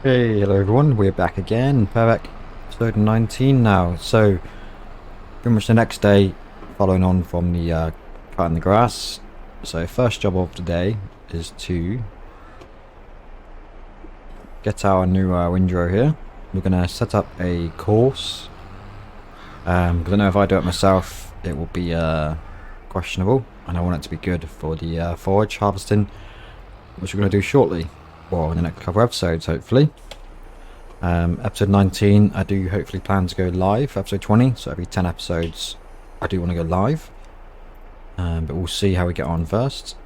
Hey, hello everyone, we're back again, Purbeck, episode 19 now. So, pretty much the next day, following on from the cutting the grass. So, first job of the day is to get our new windrow here. We're going to set up a course, because I know if I do it myself, it will be questionable, and I want it to be good for the forage harvesting, which we're going to do shortly, or in the next couple of episodes, hopefully. Episode 19, I do hopefully plan to go live. Episode 20, so every 10 episodes, I do want to go live. But we'll see how we get on first.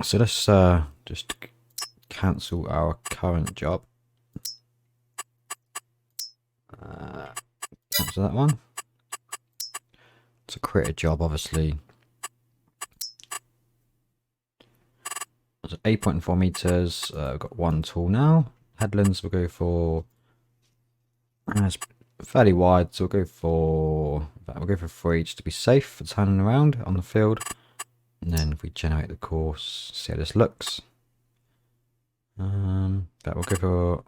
So let's just cancel our current job. Cancel that one. To create a job, obviously. So 8.4 meters. We've got one tool now. Headlands we'll go for. It's fairly wide, so we'll go for 3 just to be safe for turning around on the field. And then if we generate the course, see how this looks. But we'll go for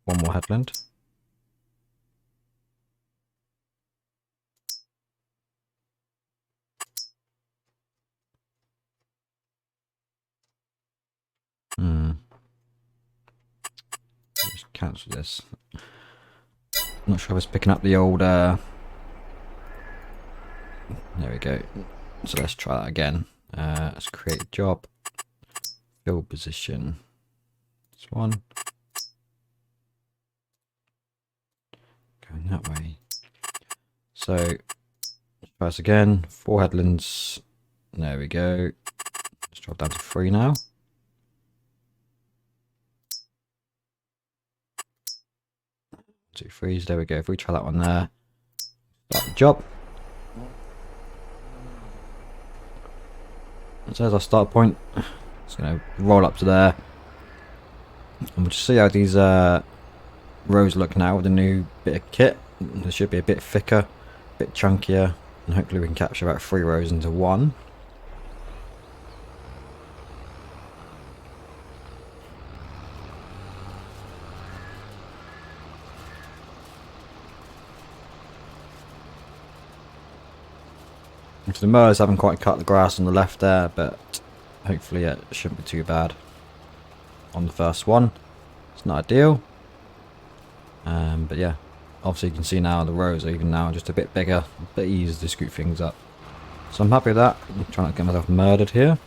one more headland. Just cancel this. I'm not sure if it's picking up the old. There we go. So let's try that again. Let's create a job. Field position. This one. Going that way. So let's try this again. 4 headlands. There we go. Let's drop down to 3 now. 2 3s. There we go. If we try that one there, start the job. So there's our start point. It's going to roll up to there. And we'll just see how these rows look now with the new bit of kit. They should be a bit thicker, a bit chunkier, and hopefully we can capture about 3 rows into one. So the mowers haven't quite cut the grass on the left there, but hopefully it shouldn't be too bad on the first one. It's not ideal, but yeah, obviously you can see now the rows are even now just a bit bigger, a bit easier to scoop things up. So I'm happy with that. I'm trying not to get myself murdered here.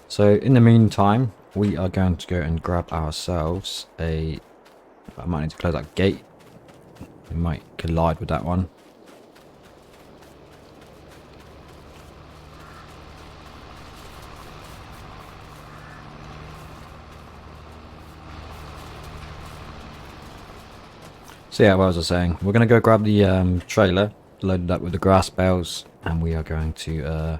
So in the meantime, we are going to go and grab ourselves a... I might need to close that gate. We might collide with that one. So yeah, what was I saying? We're going to go grab the trailer, load it up with the grass bales, and we are going to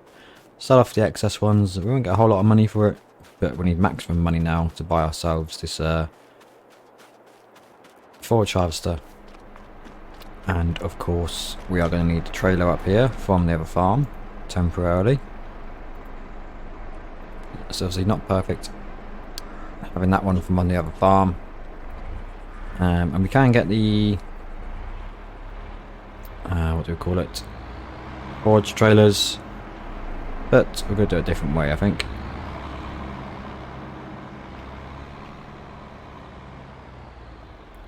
sell off the excess ones. We won't get a whole lot of money for it, but we need maximum money now to buy ourselves this forage harvester. And of course, we are going to need the trailer up here from the other farm, temporarily. It's obviously not perfect having that one from on the other farm. And we can get the what do we call it, forage trailers, but we're going to do it a different way, I think.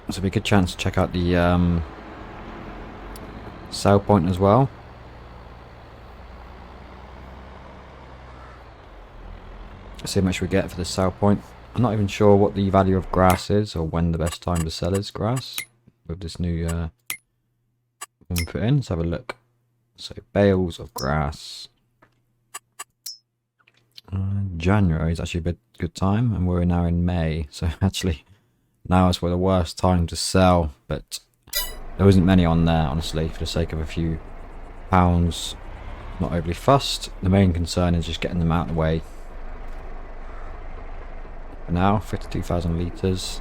So it'll be a good chance to check out the sell point as well. See how much we get for the sell point. I'm not even sure what the value of grass is, or when the best time to sell is grass with this new one put in. Let's have a look. So bales of grass. January is actually a good time, and we're now in May, so actually now is the worst time to sell. But there isn't many on there, honestly, for the sake of a few pounds. Not overly fussed. The main concern is just getting them out of the way. For now, 52,000 litres.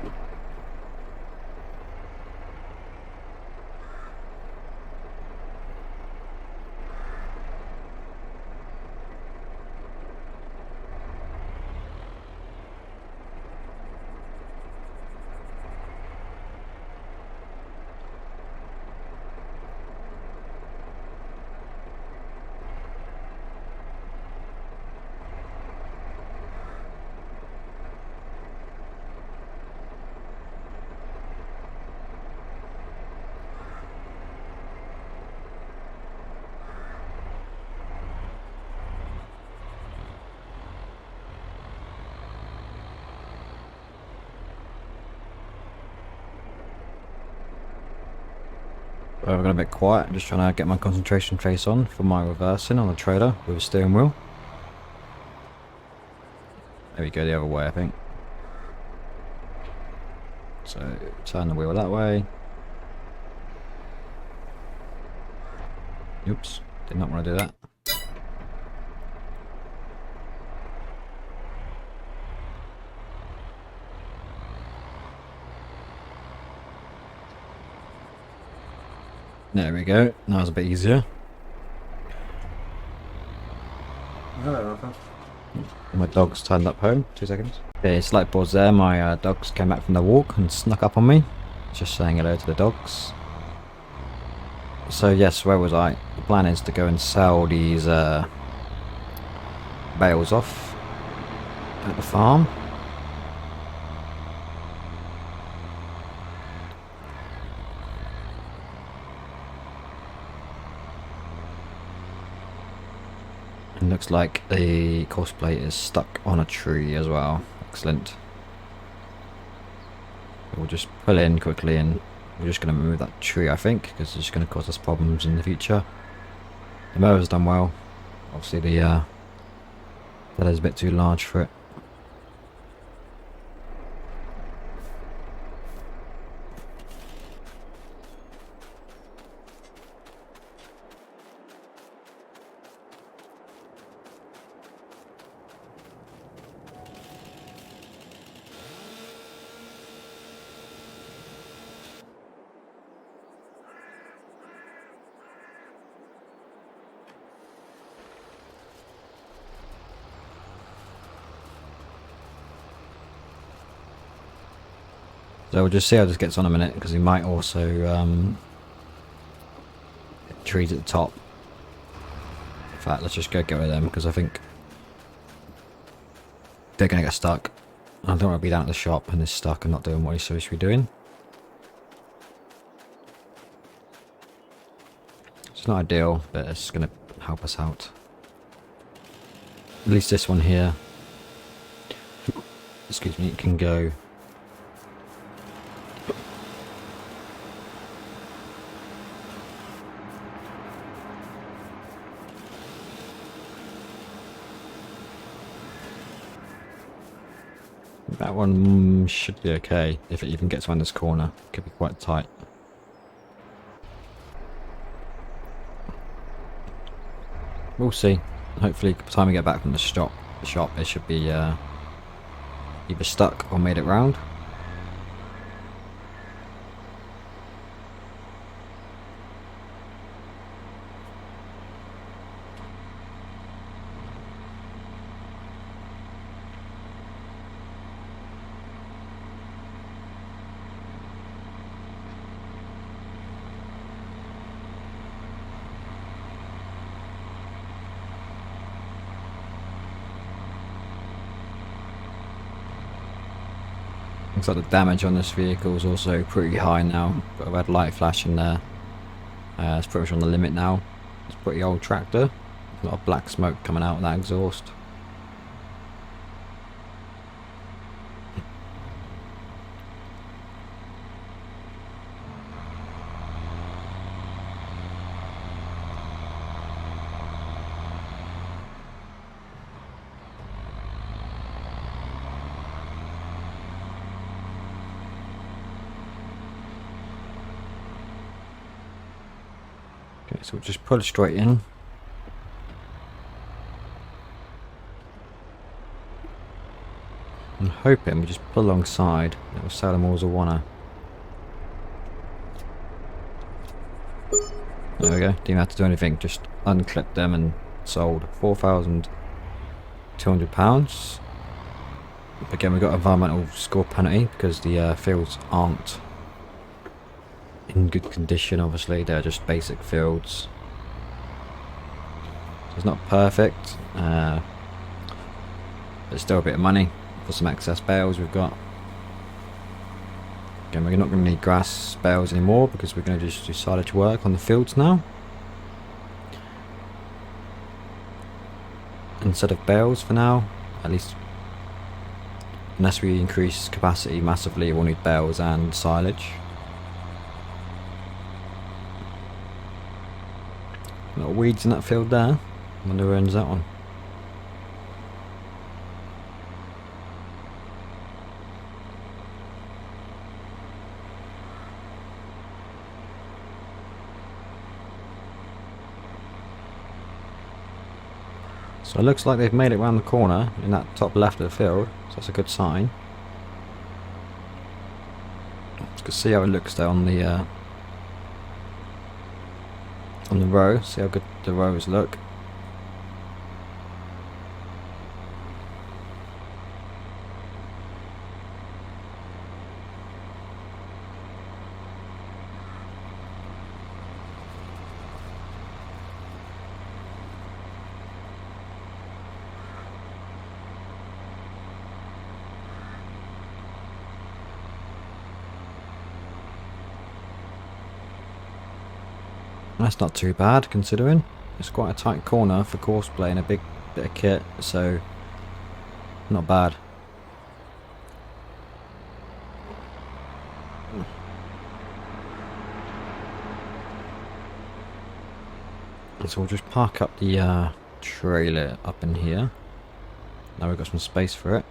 I've got a bit quiet. I'm just trying to get my concentration face on for my reversing on the trailer with a steering wheel. There we go, the other way, I think. So turn the wheel that way. Oops, did not want to do that. There we go, now it's a bit easier. Hello, Rafa. My dog's turned up home, 2 seconds. Okay, slight pause there, my dogs came back from their walk and snuck up on me. Just saying hello to the dogs. So yes, where was I? The plan is to go and sell these bales off at the farm. It looks like the course plate is stuck on a tree as well. Excellent. We'll just pull in quickly and we're just going to move that tree, I think, because it's just going to cause us problems in the future. The mower's done well. Obviously the that is a bit too large for it. So we'll just see how this gets on a minute, because we might also trees at the top. In fact, let's just go get rid of them, because I think they're going to get stuck. I don't want to be down at the shop and they're stuck and not doing what he's supposed to be doing. It's not ideal, but it's going to help us out. At least this one here, excuse me, it can go. That one should be okay if it even gets around this corner. Could be quite tight. We'll see. Hopefully by the time we get back from the shop it should be either stuck or made it round. Looks like the damage on this vehicle is also pretty high now. Got a red light flashing there. It's pretty much on the limit now. It's a pretty old tractor. A lot of black smoke coming out of that exhaust. Okay, so we'll just pull it straight in. I'm hoping we just pull alongside. That will sell them all as a wanna. There we go. Didn't have to do anything. Just unclipped them and sold. £4,200. Again, we got environmental score penalty because the fields aren't in good condition. Obviously, they're just basic fields. So it's not perfect, but it's still a bit of money for some excess bales we've got. Again, we're not going to need grass bales anymore because we're going to just do silage work on the fields now instead of bales for now, at least. Unless we increase capacity massively, we'll need bales and silage. lot of weeds in that field there. Wonder who owns that one. So it looks like they've made it around the corner in that top left of the field, so that's a good sign. You can see how it looks there on the row. See how good the rows look. That's not too bad considering it's quite a tight corner for courseplay and a big bit of kit, so not bad. So we'll just park up the trailer up in here. Now we've got some space for it.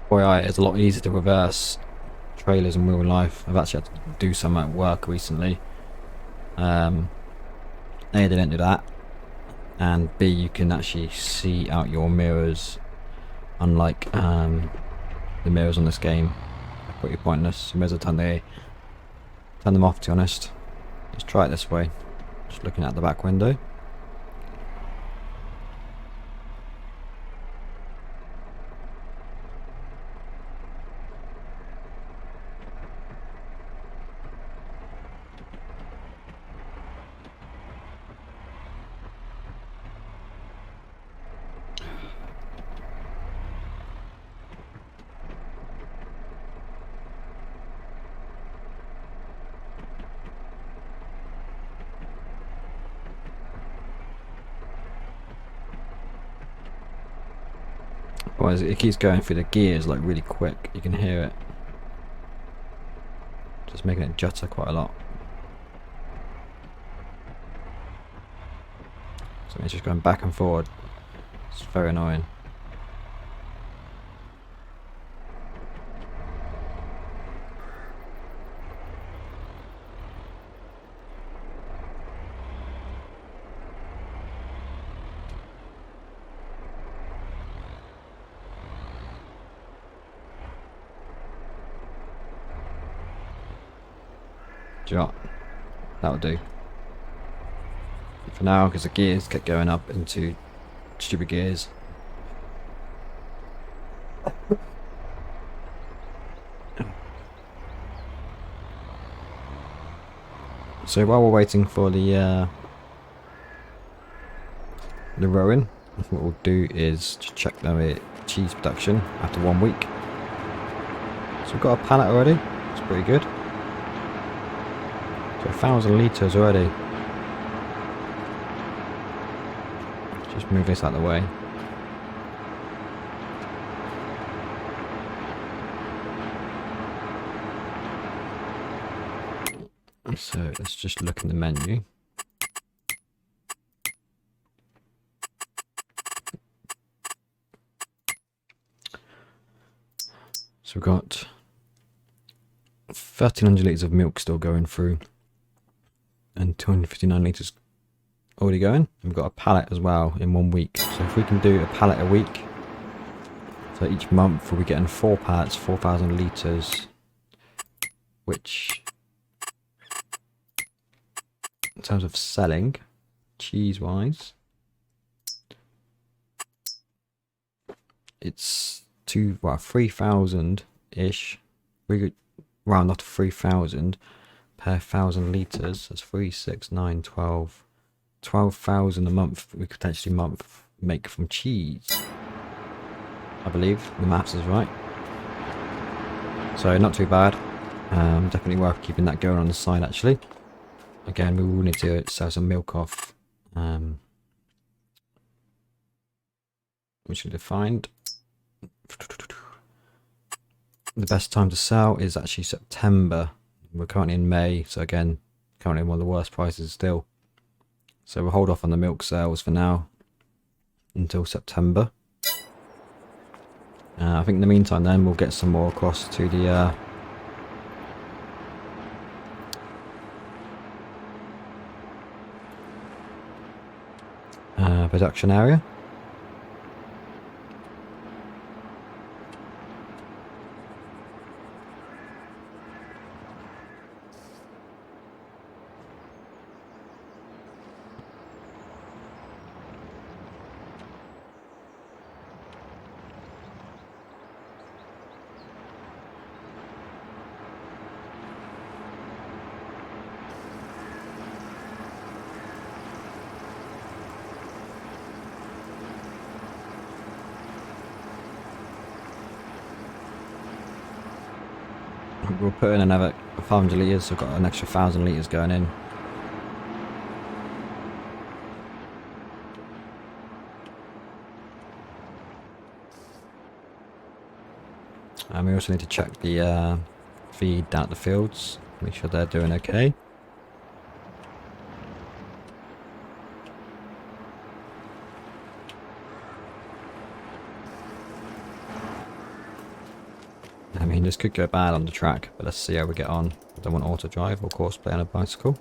FYI, it's a lot easier to reverse trailers in real life. I've actually had to do some at work recently. A, they didn't do that, and B, you can actually see out your mirrors, unlike the mirrors on this game. They're pretty pointless. You may as well turn them off, to be honest. Let's try it this way. Just looking out the back window. Well, it keeps going through the gears like really quick. You can hear it. Just making it jutter quite a lot. So it's just going back and forward. It's very annoying. Do you know what? That'll do. For now, because the gears kept going up into stupid gears. So while we're waiting for the rowing, what we'll do is just check the cheese production after 1 week. So we've got a pallet already. It's pretty good. So 1,000 litres already. Just move this out of the way. So let's just look in the menu. So we've got 1,300 litres of milk still going through, and 259 litres already going. We've got a pallet as well in 1 week. So if we can do a pallet a week, so each month we'll be getting 4 pallets, 4,000 litres, which in terms of selling, cheese wise, it's 3,000 ish. We could round off to 3,000 per 1,000 litres. That's 3, 6, 9, 12. 12,000 a month we could potentially make from cheese. I believe the maths is right. So not too bad. Definitely worth keeping that going on the side actually. Again, we will need to sell some milk off, which we defined. The best time to sell is actually September. We're currently in May, so again, currently one of the worst prices still. So we'll hold off on the milk sales for now until September. I think in the meantime then we'll get some more across to the production area. We'll put in another 500 litres, so we've got an extra 1,000 litres going in. And we also need to check the feed down at the fields, make sure they're doing okay. I mean, this could go bad on the track, but let's see how we get on. I don't want auto drive or course play on a bicycle.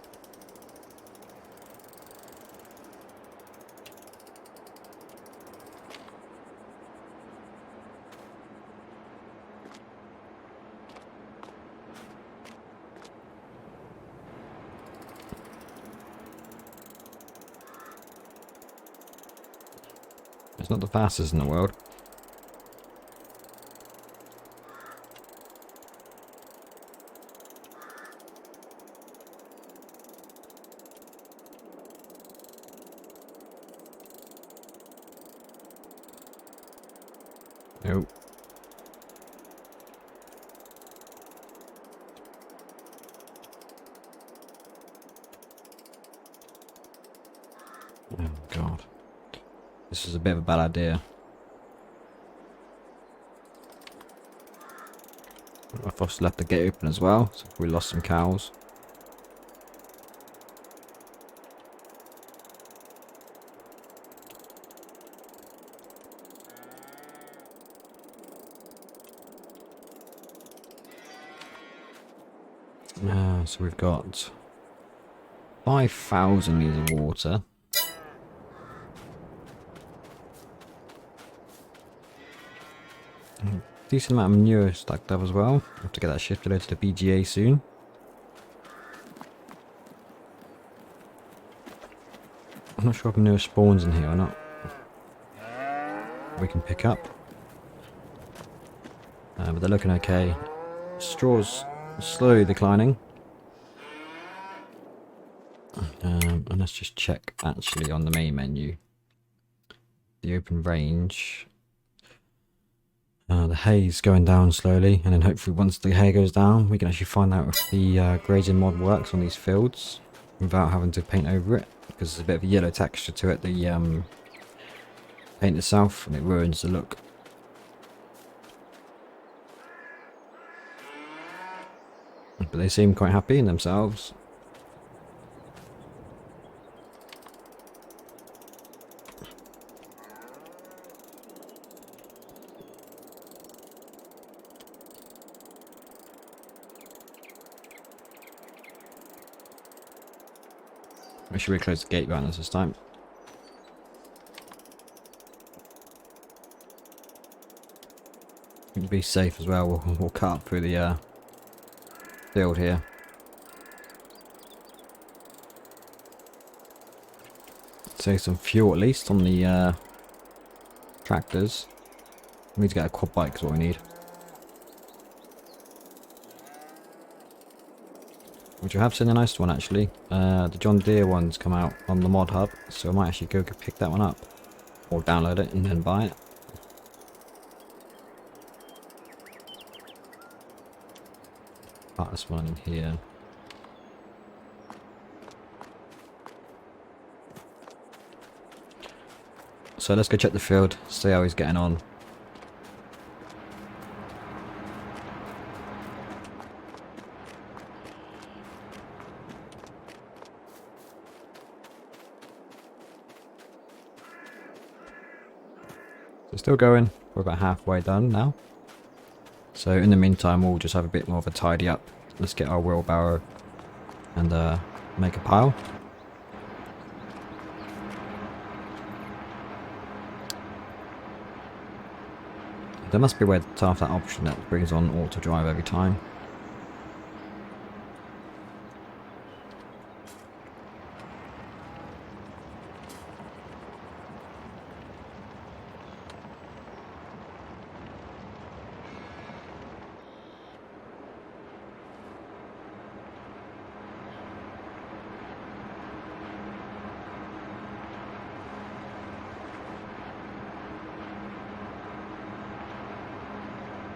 It's not the fastest in the world. Nope. Oh god. This is a bit of a bad idea. I've also left the gate open as well, so we lost some cows. So we've got 5,000 litres of water. Decent amount of manure stacked up as well. We'll have to get that shifted over to the BGA soon. I'm not sure if manure spawns in here or not. We can pick up. But they're looking okay. Straw's slowly declining. And let's just check actually on the main menu. The open range. The hay's going down slowly, and then hopefully once the hay goes down we can actually find out if the grazing mod works on these fields without having to paint over it, because there's a bit of a yellow texture to it, the paint itself, and it ruins the look. But they seem quite happy in themselves. We should close the gate behind us this time. To be safe as well, we'll cut up through the field here. Save some fuel at least on the tractors. We need to get a quad bike is what we need. Which I have seen a nice one actually. The John Deere one's come out on the Modhub, so I might actually go pick that one up. Or download it and then buy it. Part this one in here. So let's go check the field, see how he's getting on. So still going, we're about halfway done now. So in the meantime we'll just have a bit more of a tidy up. Let's get our wheelbarrow and make a pile. There must be a way to turn off that option that brings on auto drive every time.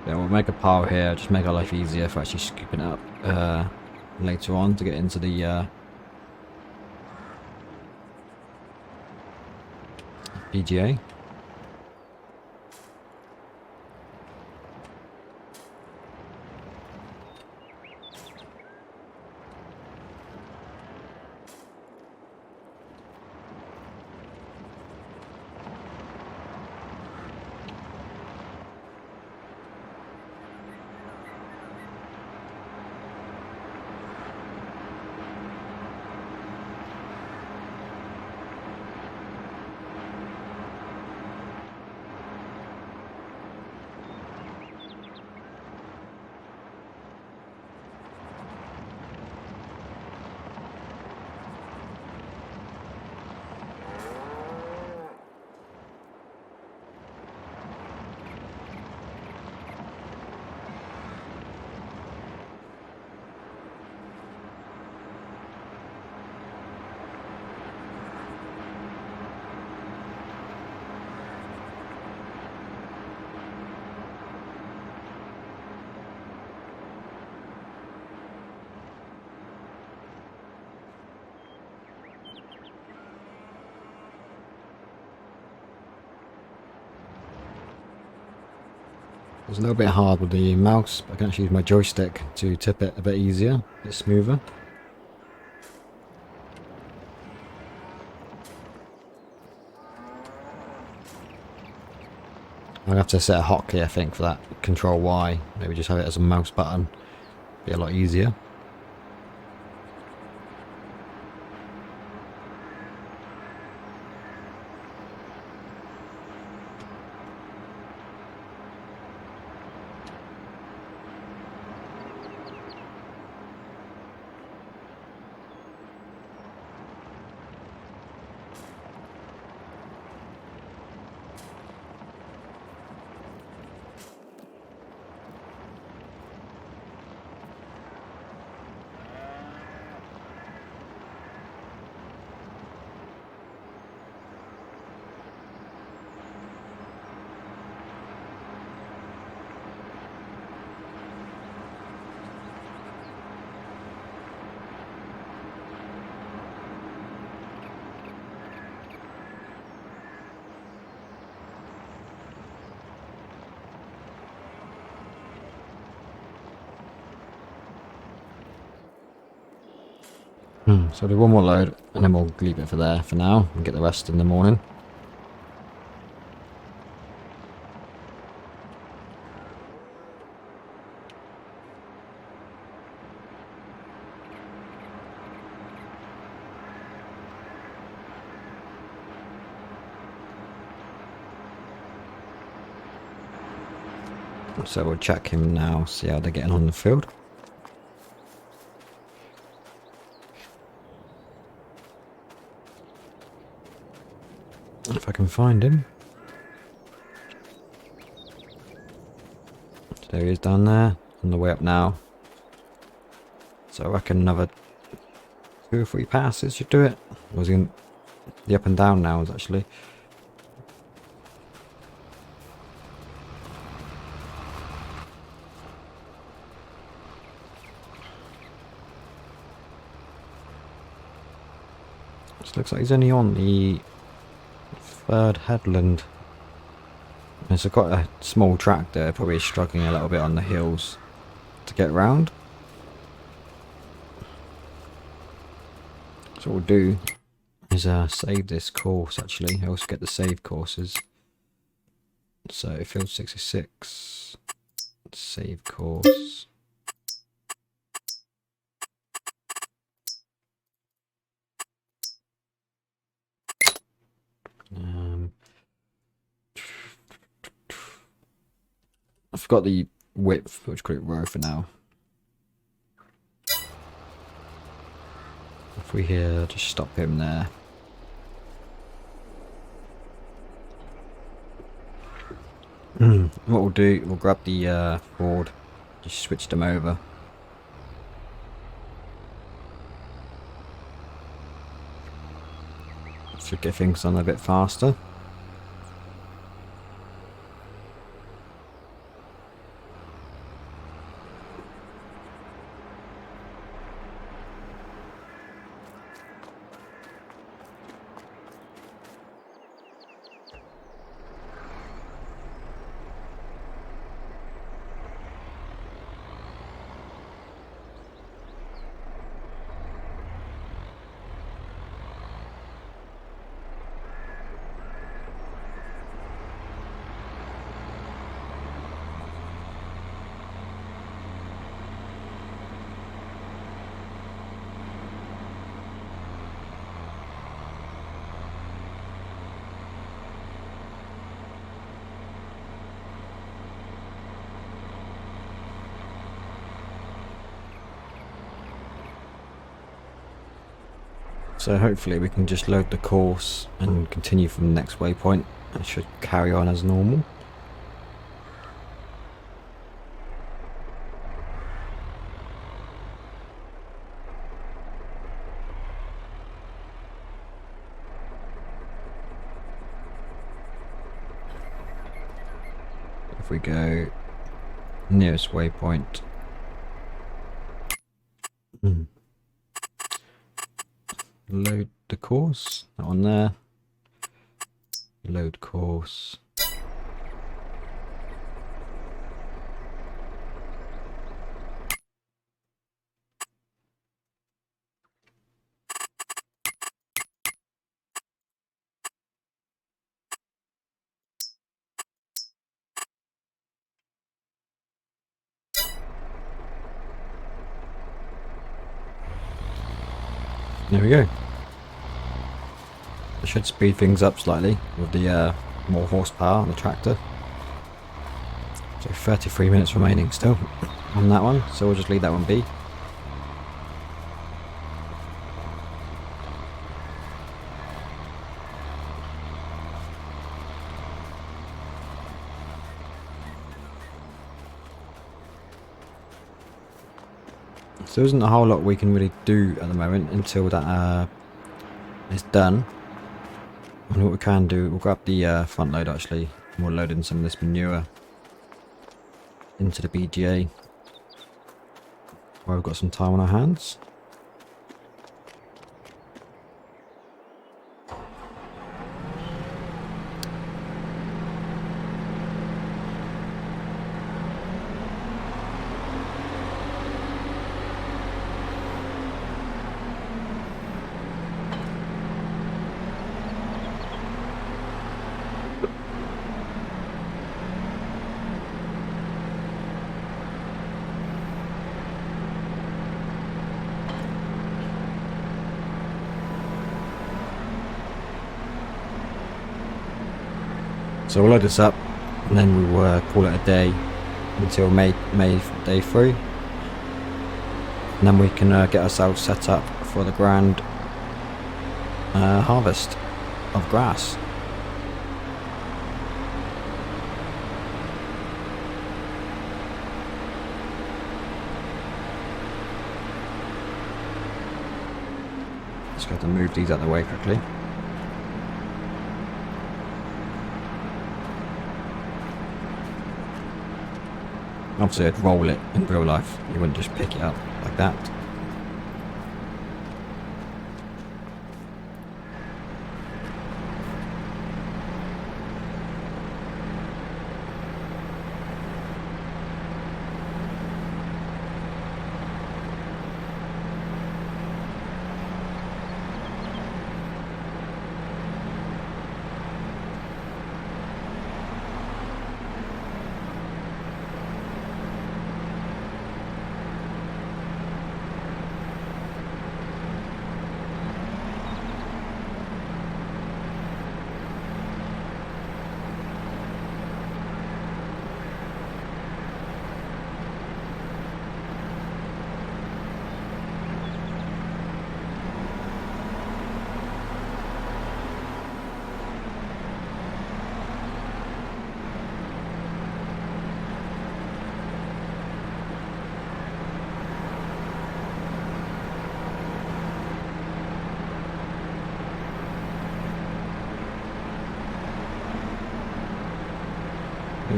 Yeah, we'll make a pile here, just make our life easier for actually scooping it up later on to get into the PGA. It's a little bit hard with the mouse, but I can actually use my joystick to tip it a bit easier, a bit smoother. I'm gonna have to set a hotkey I think for that, Control Y, maybe just have it as a mouse button, be a lot easier. So do one more load and then we'll leave it for there for now and get the rest in the morning. So we'll check him now, see how they're getting on the field. If I can find him. So there he is down there, on the way up now. So I reckon another 2 or 3 passes should do it. Was he in the up and down now is actually. This looks like he's only on the 3rd headland. It's quite a small track there, probably struggling a little bit on the hills to get round. So what we'll do is save this course actually. I also get the save courses. So field 66, save course. I forgot the width, which call it row for now. If we here, just stop him there. What we'll do, we'll grab the board, just switch them over. Should get things done a bit faster. So hopefully we can just load the course and continue from the next waypoint. It should carry on as normal. If we go nearest waypoint. Load the course, that one there. Load course. There we go. I should speed things up slightly with the more horsepower on the tractor. So 33 minutes remaining still on that one, so we'll just leave that one be. So there isn't a whole lot we can really do at the moment until that is done. And what we can do, we'll grab the front load actually, and we'll load in some of this manure into the BGA while we've got some time on our hands. So we'll load this up and then we'll call it a day. until May day 3. And then we can get ourselves set up for the grand harvest of grass. Just got to move these out of the way quickly. Obviously I'd roll it in real life, you wouldn't just pick it up like that.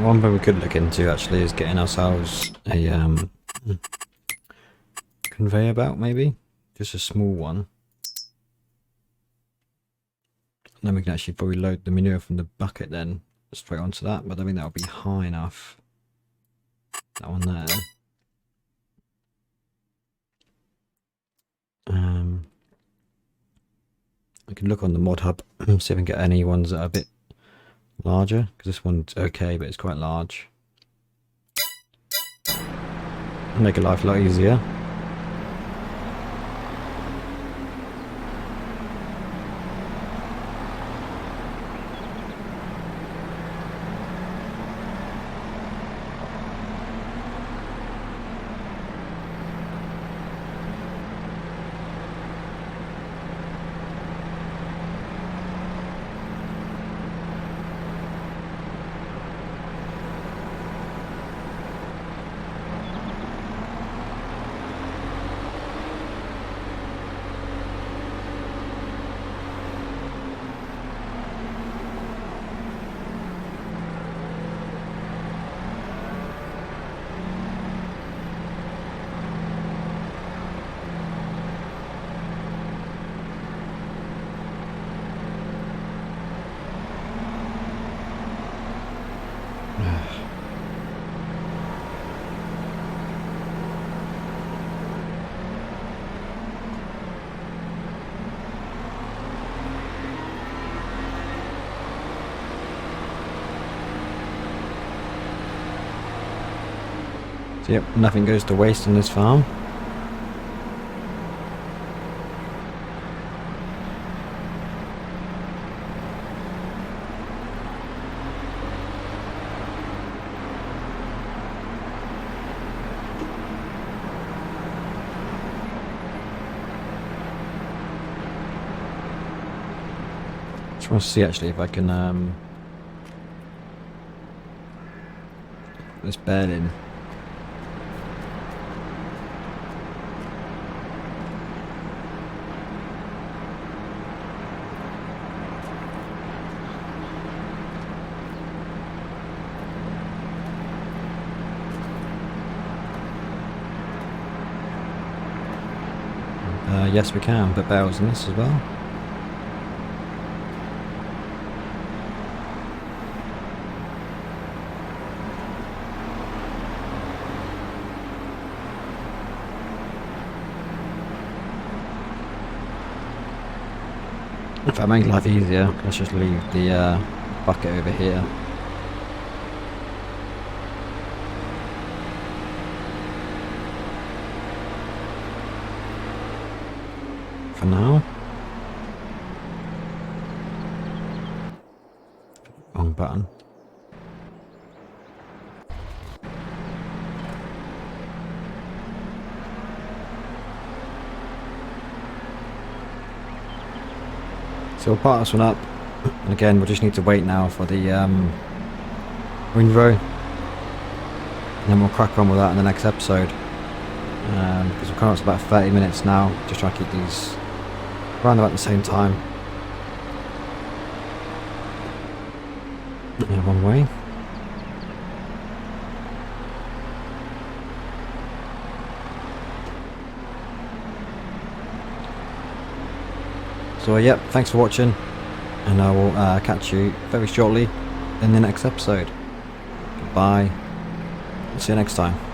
One thing we could look into actually is getting ourselves a conveyor belt, maybe just a small one, and then we can actually probably load the manure from the bucket then straight onto that, but I think that would be high enough, that one there. I can look on the Modhub, see if I can get any ones that are a bit larger, because this one's okay but it's quite large. Make your life a lot easier. So yep, nothing goes to waste on this farm. Just want to see actually if I can put this bed in. Yes, we can put barrels in this as well. If I make life easier, let's just leave the bucket over here. For now. Wrong button. So we'll part this one up, and again we'll just need to wait now for the windrow, and then we'll crack on with that in the next episode, because we're coming up to about 30 minutes now, just trying to keep these around about the same time. Yeah, one way. So yep, thanks for watching, and I will catch you very shortly in the next episode. Goodbye, see you next time.